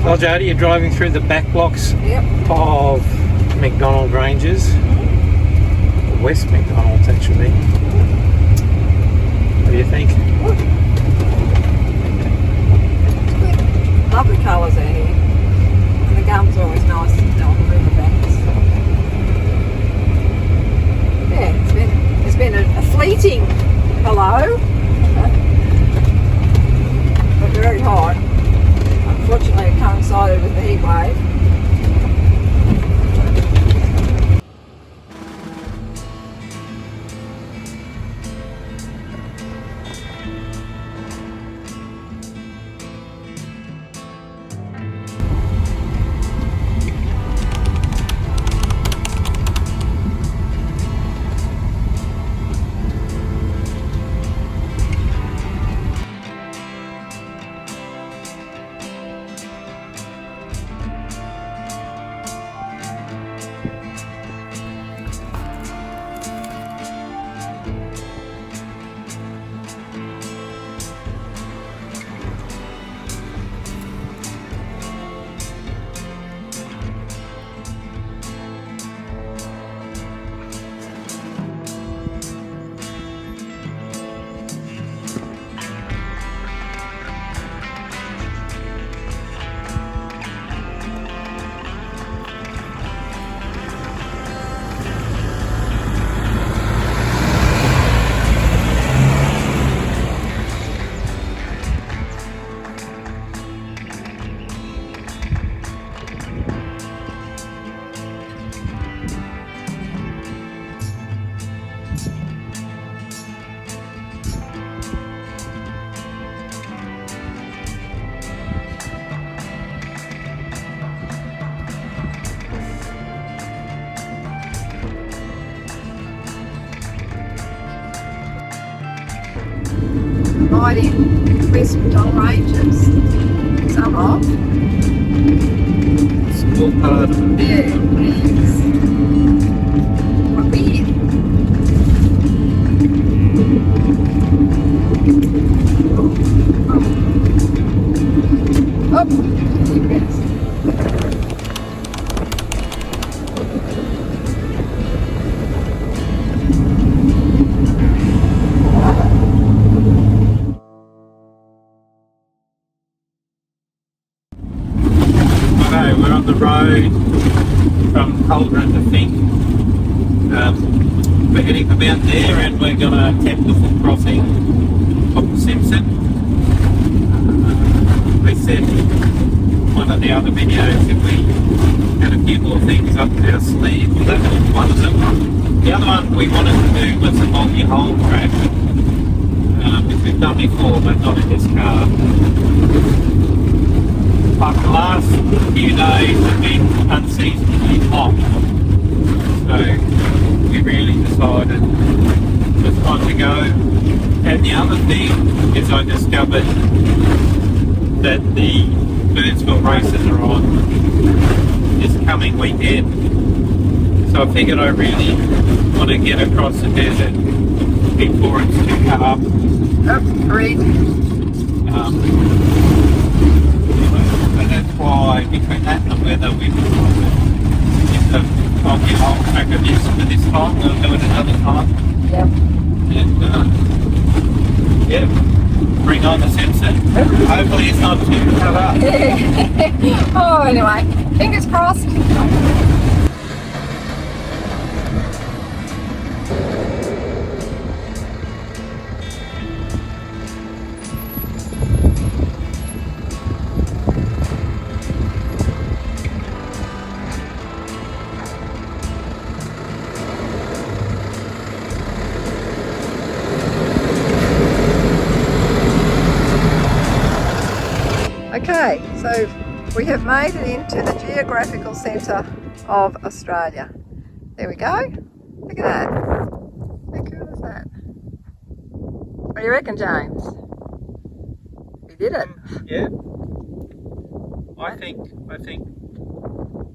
Well, Jodie, you're driving through the back blocks Yep. of McDonald Ranges. West McDonald's, actually. What do you think? Lovely colours out here. And the gum's always nice on the riverbanks. Yeah, it's been a fleeting hello. But very hot. Unfortunately, it coincided with the heat wave. Right in West McDonald Ranges. Some off. It's all part of it. Yeah, it is. What weird. Oh, deep breaths. Okay, we're on the road from Cauldron to Fink. We're heading about there and we're going to attempt the full crossing of the Simpson. We said in one of the other videos that we had a few more things up our sleeve. Well, that was one of them. The other one we wanted to do was a multi-hole track, which we've done before but not in this car. But the last few days have been unseasonably hot, so we really decided it was time to go. And the other thing is I discovered that the Burnsville races are on this coming weekend. So I figured I really want to get across the desert before it's too hot. Oh, great. So that's why between that and the weather we decided if the multi-hole track of this for this time, we'll do it another time. Yep. And yeah, bring on the Simpson. Hopefully it's not too cut up. Oh, anyway, fingers crossed. Okay, so we have made it into the geographical centre of Australia. There we go. Look at that. How cool is that? What do you reckon, James? We did it. Yeah. I think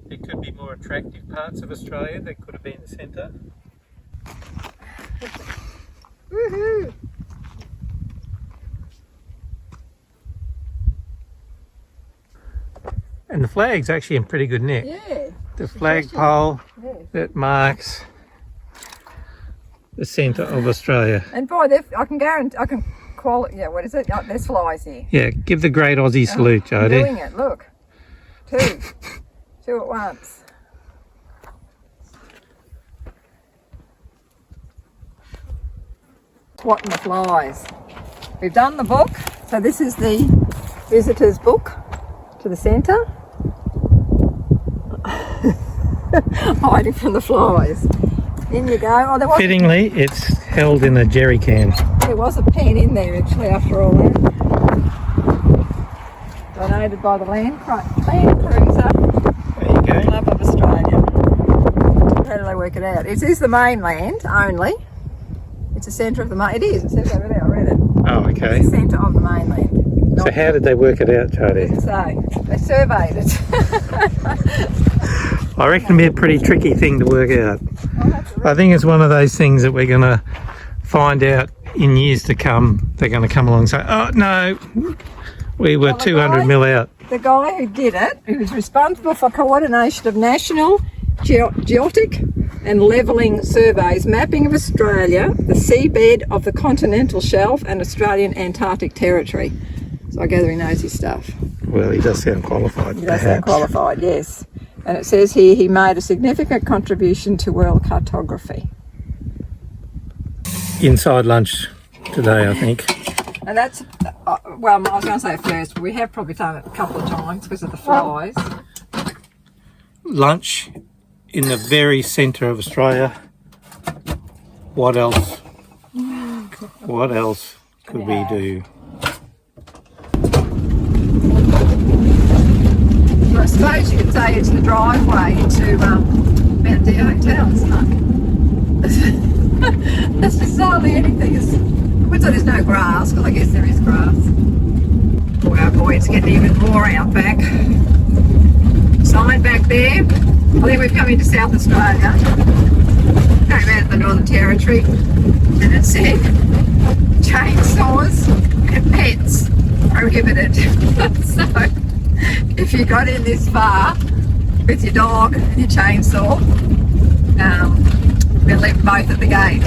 there could be more attractive parts of Australia that could have been the centre. Woohoo! And the flag's actually in pretty good nick. Yeah. The flagpole Yeah. that marks the centre of Australia. And boy, I can guarantee, I can call it, yeah, what is it? Oh, there's flies here. Yeah, give the great Aussie salute, I'm Jodie. doing it, look. Two. Two at once. Swatting the flies. We've done the book, so this is the visitor's book to the centre. Hiding from the flies. In you go. Oh, there was, Fittingly, it's held in a jerry can. there was a pen in there actually after all that. Donated by the Land Cruiser There you go. Club of Australia. How do they work it out? It is the mainland only. It's the centre of the main. It is. It says over there. I read it. Oh, okay. It's the centre of the mainland. So how did they work it out, Jodie? So they surveyed it. I reckon it'd be a pretty tricky thing to work out. I think it's one of those things that we're going to find out in years to come. They're going to come along and say, oh, no, we were 200 mil out. The guy who did it, who was responsible for coordination of national geotic and levelling surveys, mapping of Australia, the seabed of the continental shelf and Australian Antarctic territory. So I gather he knows his stuff. Well, he does sound qualified, He does sound qualified, yes. And it says here he made a significant contribution to world cartography. Inside lunch today, I think. And that's, well, I was going to say first, but we have probably done it a couple of times because of the flies. Lunch in the very centre of Australia. What else? What else could we do? I suppose you could say it's the driveway into Mount Deer Hotel, isn't it? That's just hardly anything. I would say there's no grass, because I guess there is grass. Boy, oh boy, it's getting even more out back. Sign back there. I think we've come into South Australia. Came out of the Northern Territory, and it said chainsaws and pets prohibited. So if you got in this far with your dog and your chainsaw, we'll leave both at the gate.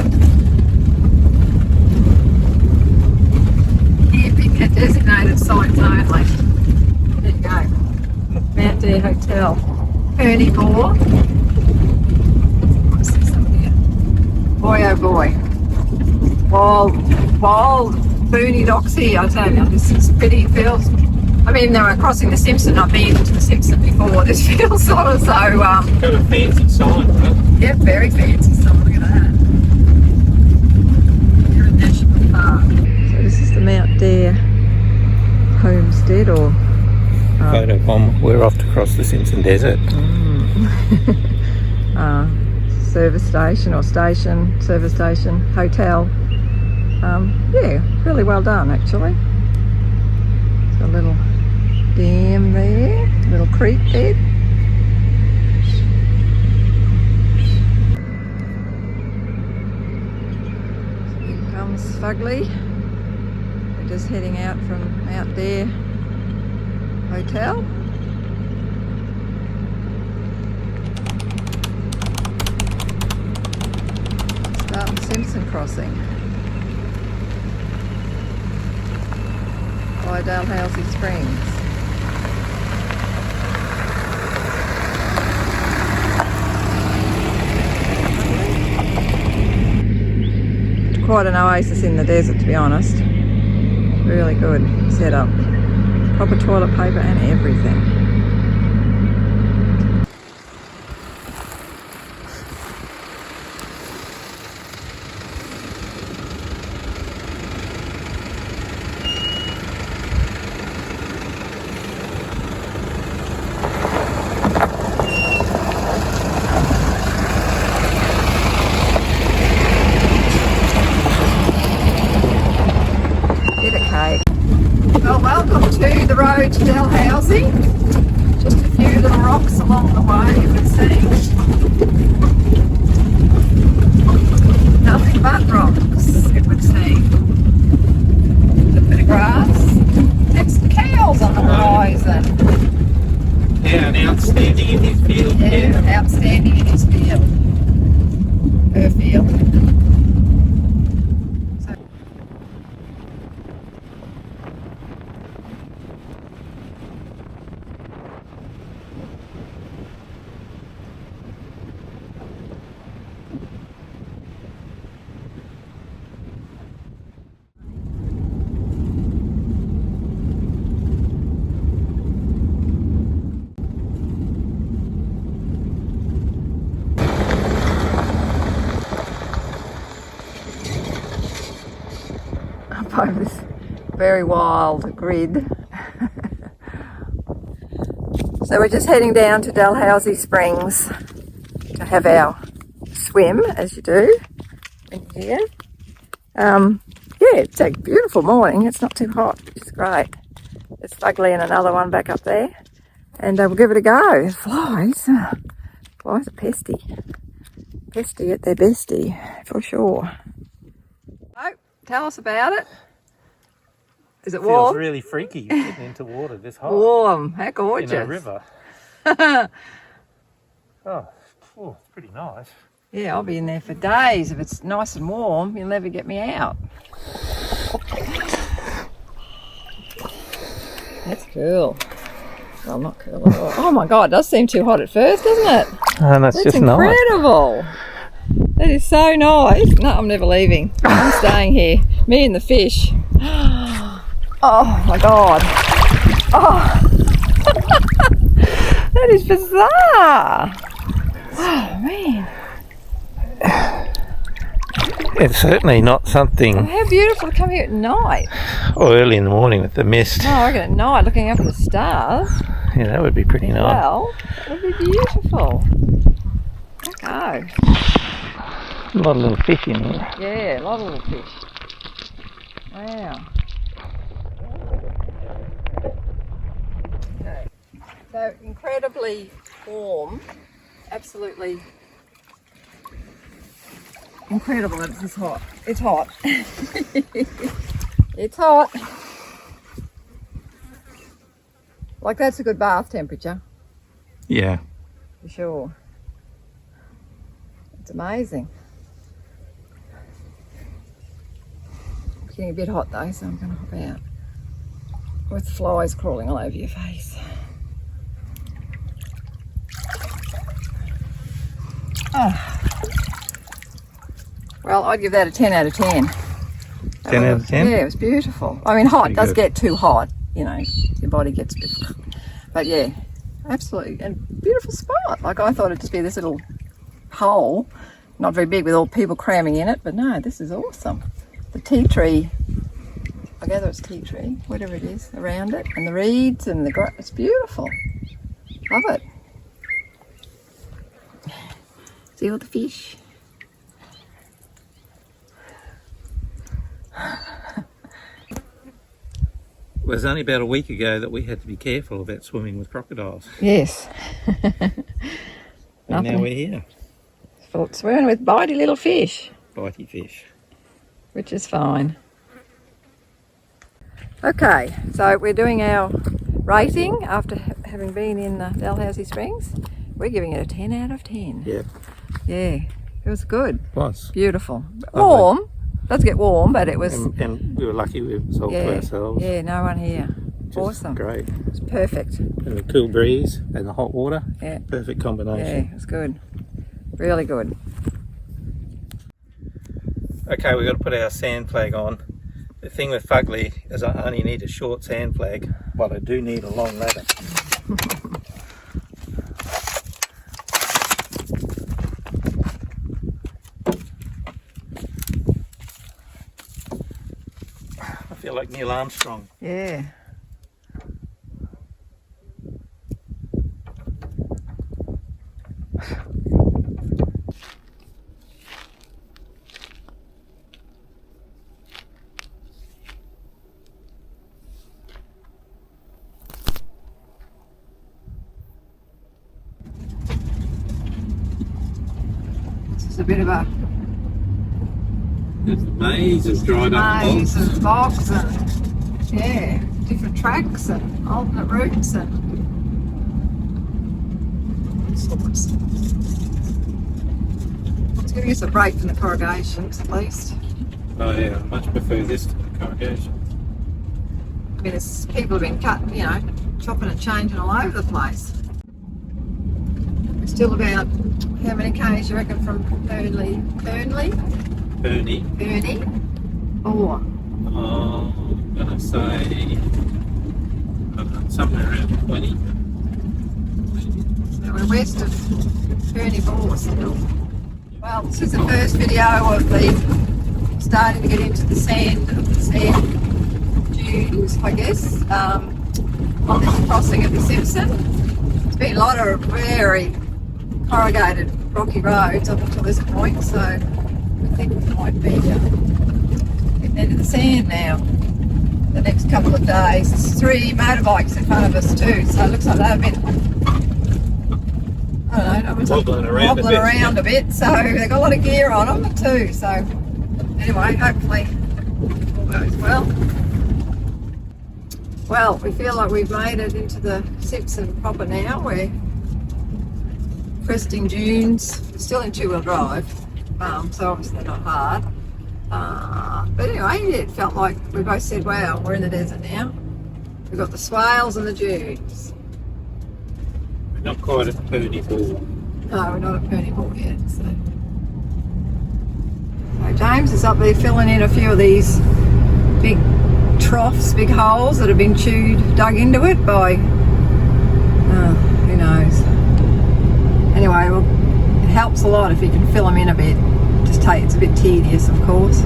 Camping at designated sites only. There you go. Mount Deer Hotel. Ferny Bore. What's this up here? Boy oh boy. Wild boony docks here, I tell you. This is pretty, feels, I mean, they were crossing the Simpson. I've been to the Simpson before. This feels sort of so. Got a fancy sign, right? Yep, very fancy sign. Look at that. You're in National Park. So this is the Mount Deer homestead, or Photo bomb. We're off to cross the Simpson Desert. service station or service station, hotel. Yeah, really well done actually. There's a little dam there, little creek bed. Here comes Fugly. We're just heading out from Mount Deer Hotel. Starting Simpson crossing by Dalhousie Springs. Quite an oasis in the desert, to be honest. Really good setup. Proper toilet paper and everything. Well, welcome to the road to Dalhousie. Just a few little rocks along the way, you can see. Nothing but rocks, it would seem. A bit of grass. It's the cows on the horizon. outstanding in his field. Yeah, outstanding in his field. Her field. So, up over this very wild grid. So we're just heading down to Dalhousie Springs to have our swim, as you do when you're here. Yeah, it's a beautiful morning. It's not too hot, which is great. There's Fugly and another one back up there. And we'll give it a go. Flies. Flies are pesty. Pesty at their bestie, for sure. Oh, tell us about it. Is it warm? Feels really freaky getting into water this hot. Warm. How gorgeous. In a river. Oh, it's pretty nice. Yeah, I'll be in there for days. If it's nice and warm, you'll never get me out. That's cool. Well, not cool at all. Oh my God, it does seem too hot at first, doesn't it? And that's just incredible. That is so nice. No, I'm never leaving. I'm staying here. Me and the fish. Oh my God. Oh. That is bizarre. Oh man. It's certainly not something. How beautiful to come here at night. Or early in the morning with the mist. No, I reckon at night looking up at the stars. Yeah, that would be pretty nice. Well, that would be beautiful. Okay. A lot of little fish in here. Yeah, a lot of little fish. Wow. Okay. So incredibly warm. Absolutely incredible that it's hot. It's hot. It's hot. Like that's a good bath temperature. Yeah. For sure. It's amazing. It's getting a bit hot though, so I'm going to hop out. With flies crawling all over your face. Oh. Well, I'd give that a 10 out of 10. 10 out of 10? Yeah, it was beautiful. I mean, hot Pretty does good. get too hot, you know, your body gets a bit... But yeah, absolutely. And beautiful spot. Like I thought it'd just be this little hole, not very big with all people cramming in it, but no, this is awesome. The tea tree, I gather it's tea tree, whatever it is, around it, and the reeds and the it's beautiful. Love it. See all the fish? It was only about a week ago that we had to be careful about swimming with crocodiles. Yes. And now we're here. Swimming with bitey little fish. Bitey fish. Which is fine. Okay, so we're doing our rating after having been in Dalhousie Springs. We're giving it a 10 out of 10. Yep. Yeah, it was good. It was. Beautiful. Lovely. Warm. Does get warm, but it was... And we were lucky we were all to ourselves. Yeah, no one here. Just Awesome. Great. It's perfect. And the cool breeze and the hot water. Yeah. Perfect combination. Yeah, it's good. Really good. Okay, we've got to put our sand flag on. The thing with Fugly is I only need a short sand flag, but I do need a long ladder. I feel like Neil Armstrong. Yeah. It's a bit of a maze is dried up. maze and bogs and yeah, different tracks and alternate routes and sports. It's giving us a break from the corrugations at least. Oh yeah, I much prefer this to the corrugation. I mean, people have been cutting, you know, chopping and changing all over the place. We're still about, how many k's you reckon from Burnley? Perney? Burnley? Or? I'm going to say somewhere around 20. So we're west of Burnley Bore still. Well, this is the first video of the starting to get into the sand dunes, I guess, on this crossing of the Simpson. It's been a lot of very corrugated rocky roads up until this point, so I think we might be getting into the sand now the next couple of days. There's 3 motorbikes in front of us too, so it looks like they've been, I don't know, wobbling around a bit, so they've got a lot of gear on them too, so anyway, hopefully all goes well. Well, we feel like we've made it into the Simpson proper now. We're cresting dunes. We're still in 2-wheel drive, so obviously not hard. But anyway, it felt like we both said, wow, we're in the desert now. We've got the swales and the dunes. We're not quite at Perney Bore. No, we're not at Perney Bore yet. So James is up there filling in a few of these big troughs, big holes that have been dug into it by, who knows. Anyway, well, it helps a lot if you can fill them in a bit. It's a bit tedious, of course.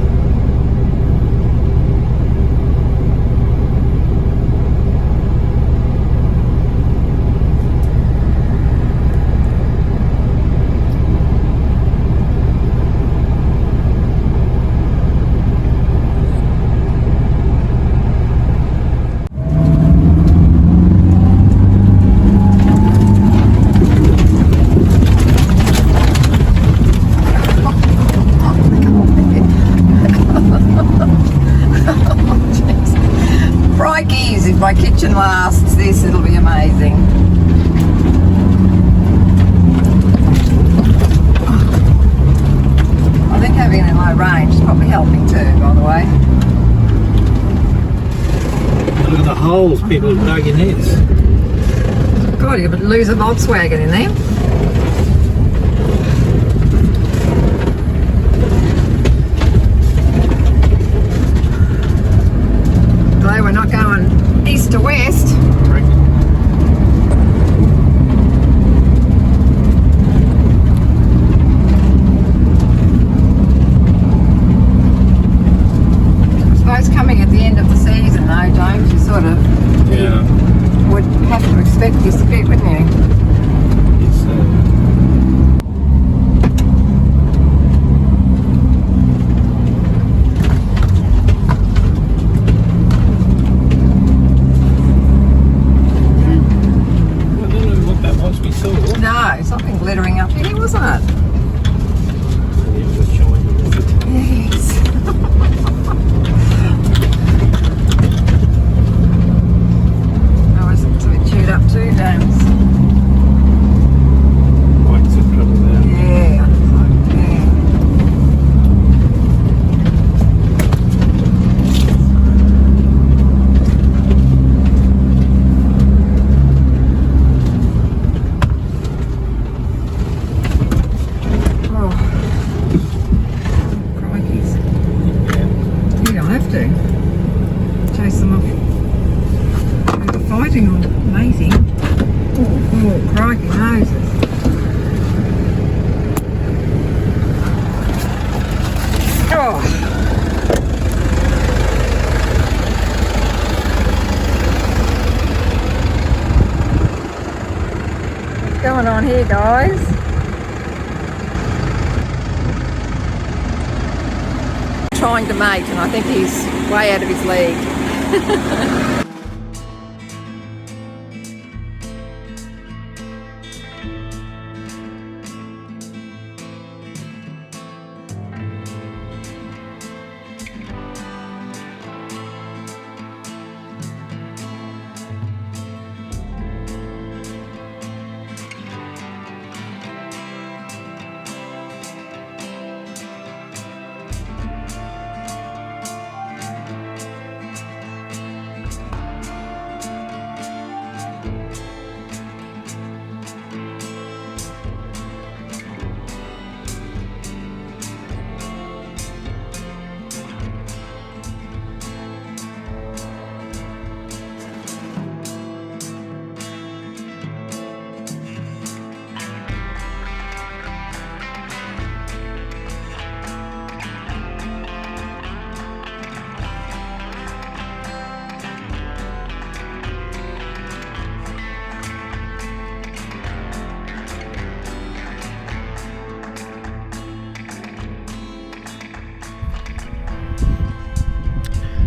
If my kitchen lasts this, it'll be amazing. I think having it in low range is probably helping too, by the way. Look at the holes people have dug in this. God, you could lose a Volkswagen in there. Although we're not going east to west. I suppose coming at the end of the season though, James, you sort of would have to expect this a bit, wouldn't you? No, something glittering up here, wasn't it? Yes. Oh, it's a bit chewed up too, James. Yeah. Chase them off. They're fighting on mating. Oh, crikey noses. Oh. What's going on here, guys? Trying to mate, and I think he's way out of his league.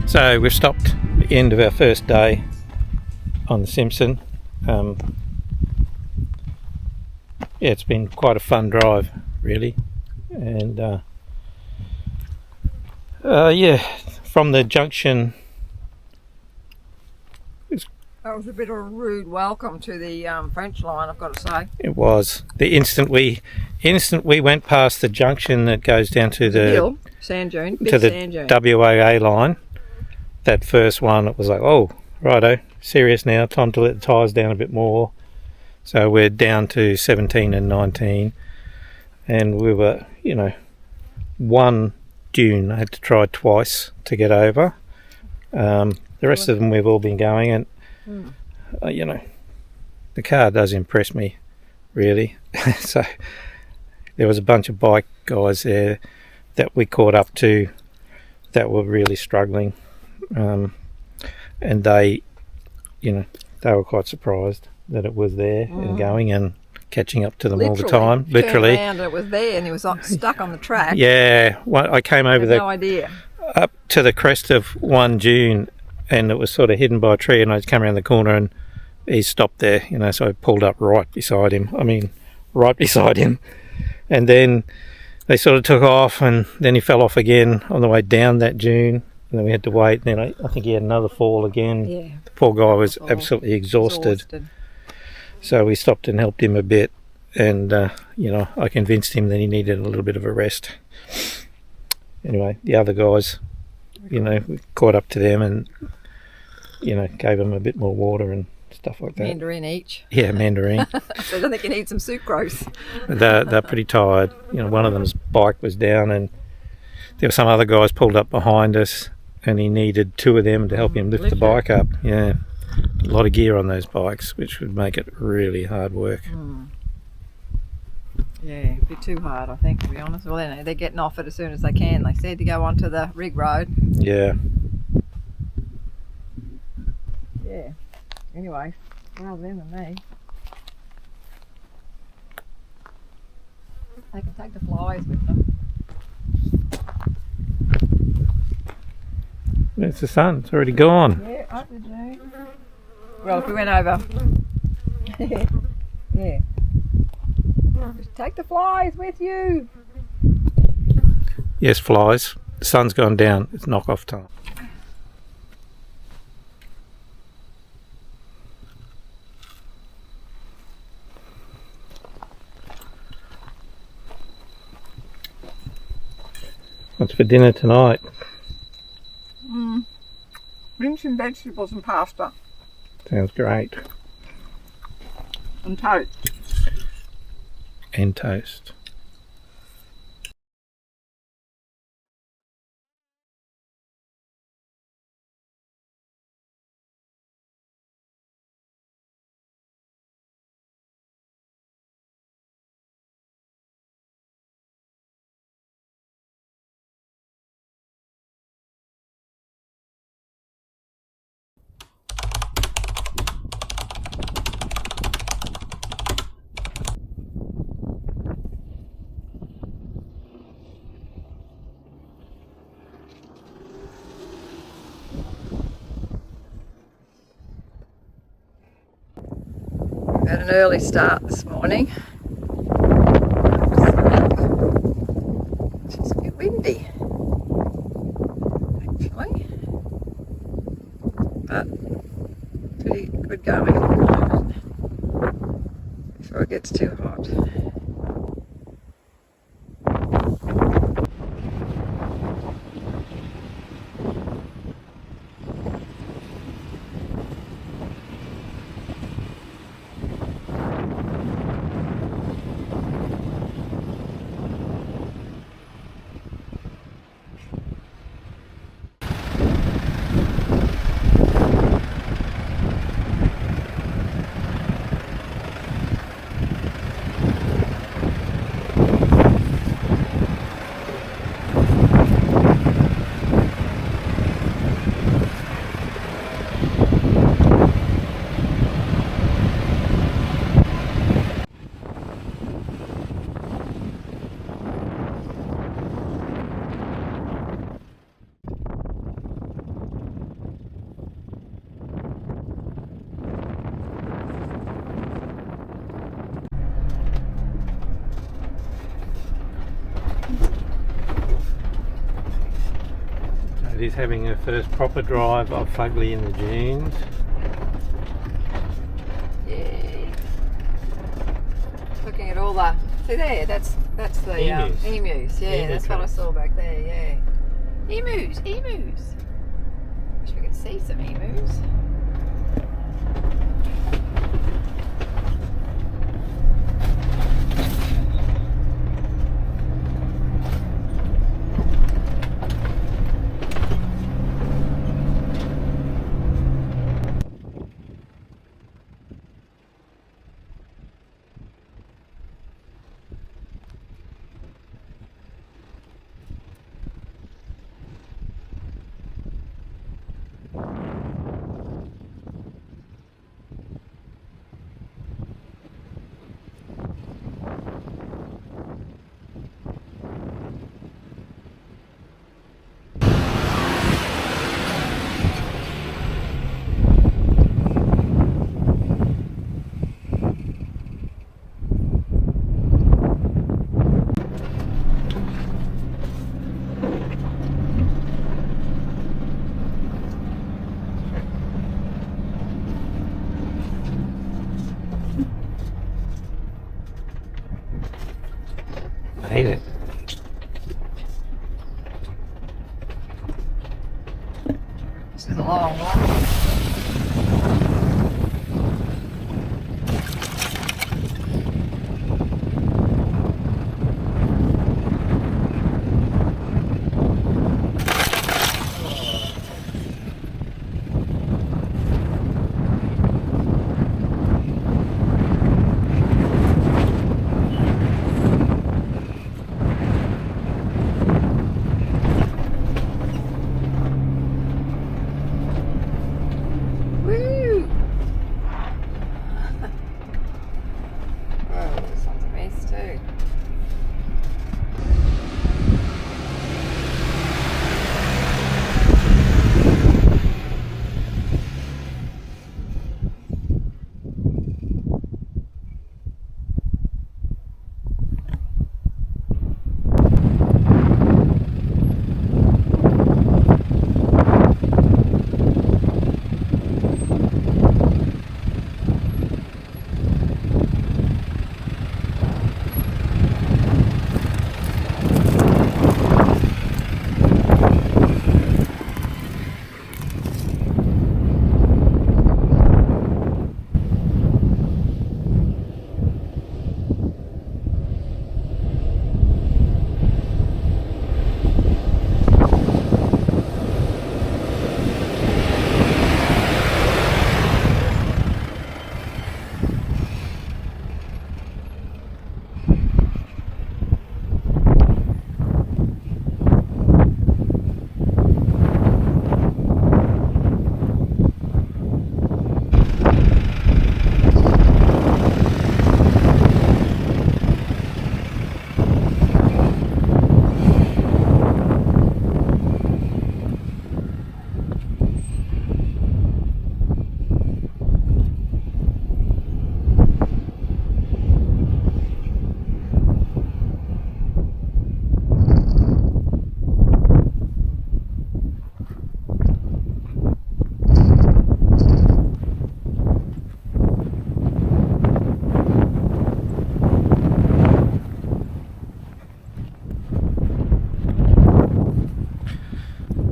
So we've stopped at the end of our first day on the Simpson. Yeah, it's been quite a fun drive, really, and yeah, from the junction. That was a bit of a rude welcome to the French line, I've got to say. It was. The instant we went past the junction that goes down to the hill, sand dune, big to the sand dune. WAA line, that first one, it was like, oh, righto, serious now, time to let the tyres down a bit more. So we're down to 17 and 19, and we were, you know, one dune I had to try twice to get over. The rest of them we've all been going, and you know, the car does impress me, really. So there was a bunch of bike guys there that we caught up to that were really struggling, and they, you know, they were quite surprised that it was there and going and catching up to them all the time. Literally, and it was there, and he was stuck on the track. Yeah, well, I came over no idea up to the crest of one dune, and it was sort of hidden by a tree, and I just came around the corner and he stopped there, you know, so I pulled up right beside him. And then they sort of took off, and then he fell off again on the way down that dune, and then we had to wait, and then I think he had another fall again. Yeah. The poor guy was absolutely exhausted. So we stopped and helped him a bit, and you know, I convinced him that he needed a little bit of a rest. Anyway, the other guys, you know, we caught up to them and, you know, gave them a bit more water and stuff like that. Mandarin each. Yeah, mandarin. So I don't think you need some sucrose. They're pretty tired. You know, one of them's bike was down, and there were some other guys pulled up behind us, and he needed two of them to help him lift the bike up. Yeah, a lot of gear on those bikes, which would make it really hard work. Yeah, a bit too hard, I think, to be honest. Well, they're getting off it as soon as they can. They said to go onto the rig road. Yeah. Yeah. Anyway, well, them and me. They can take the flies with them. It's the sun. It's already gone. Yeah, up the dune. Well, if we went over. Yeah. Just take the flies with you. Yes, flies. The sun's gone down. It's knock-off time. What's for dinner tonight? Bring some vegetables and pasta. Sounds great. And toast. And toast. Had an early start this morning. It's just a bit windy, actually, but pretty good going at the moment before it gets too hot. Fuddy's having her first proper drive of Fugly in the dunes. Yeah. Looking at all the... See there, that's the Emus. emus. Yeah, Emu that's what I cubs. saw back there, yeah. Emus. Wish we could see some emus. Made it. This is a long one. Woo! Whoa, this one's a mess too.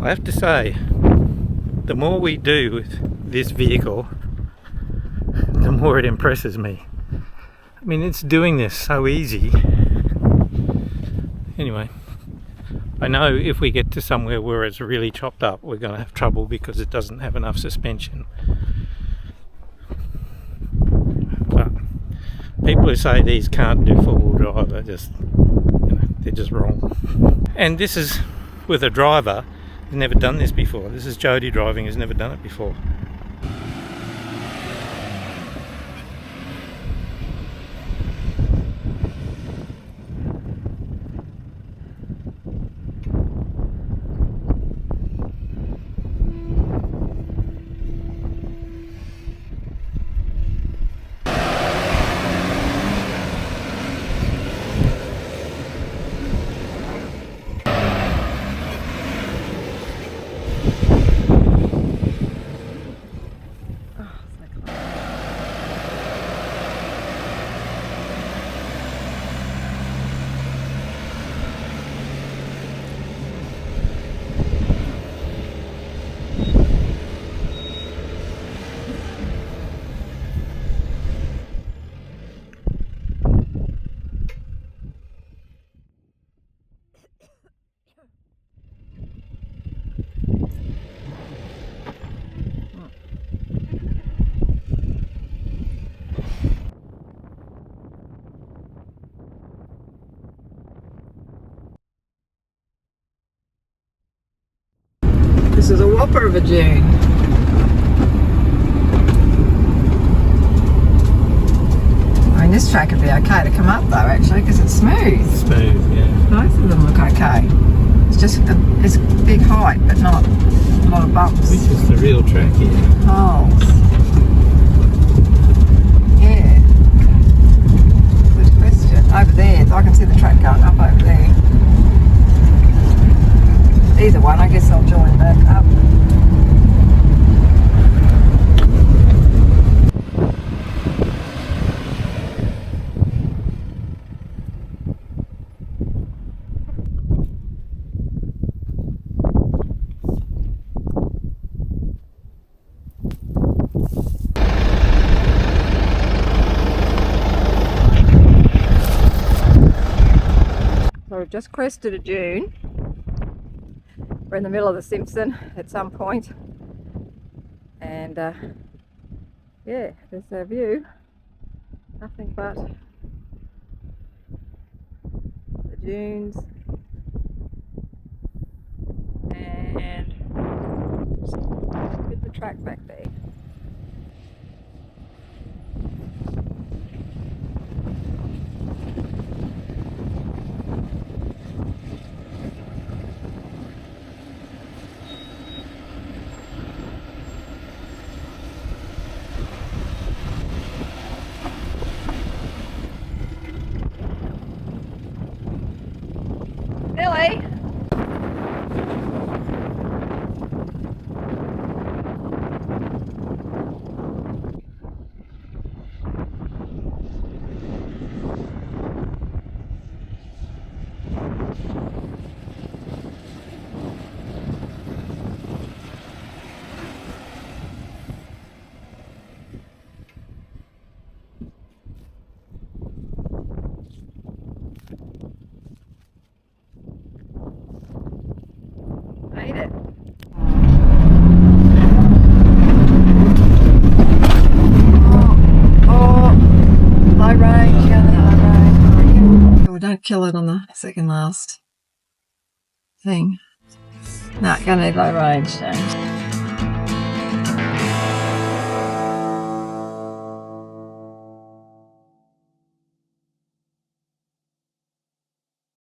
I have to say, the more we do with this vehicle, the more it impresses me. I mean, it's doing this so easy. Anyway, I know if we get to somewhere where it's really chopped up, we're going to have trouble because it doesn't have enough suspension. But people who say these can't do four-wheel drive are just, they're just wrong. And this is with a driver who's never done this before. This is Jody driving, who's never done it before. This is a whopper of a dune. I mean, this track would be okay to come up though, actually, because it's smooth. Smooth, yeah. Both of them look okay. It's just it's big height, but not a lot of bumps. Which is the real track here? Holes. Yeah. Good question. Over there, I can see the track going up over there. Either one, I guess I'll join back up. So we've just crested a dune. We're in the middle of the Simpson at some point, and yeah, there's our view. Nothing but the dunes and with the track back there. Billy! Made it. Low range, low range. Oh, don't kill it on the second last thing. No, gonna need low range, James.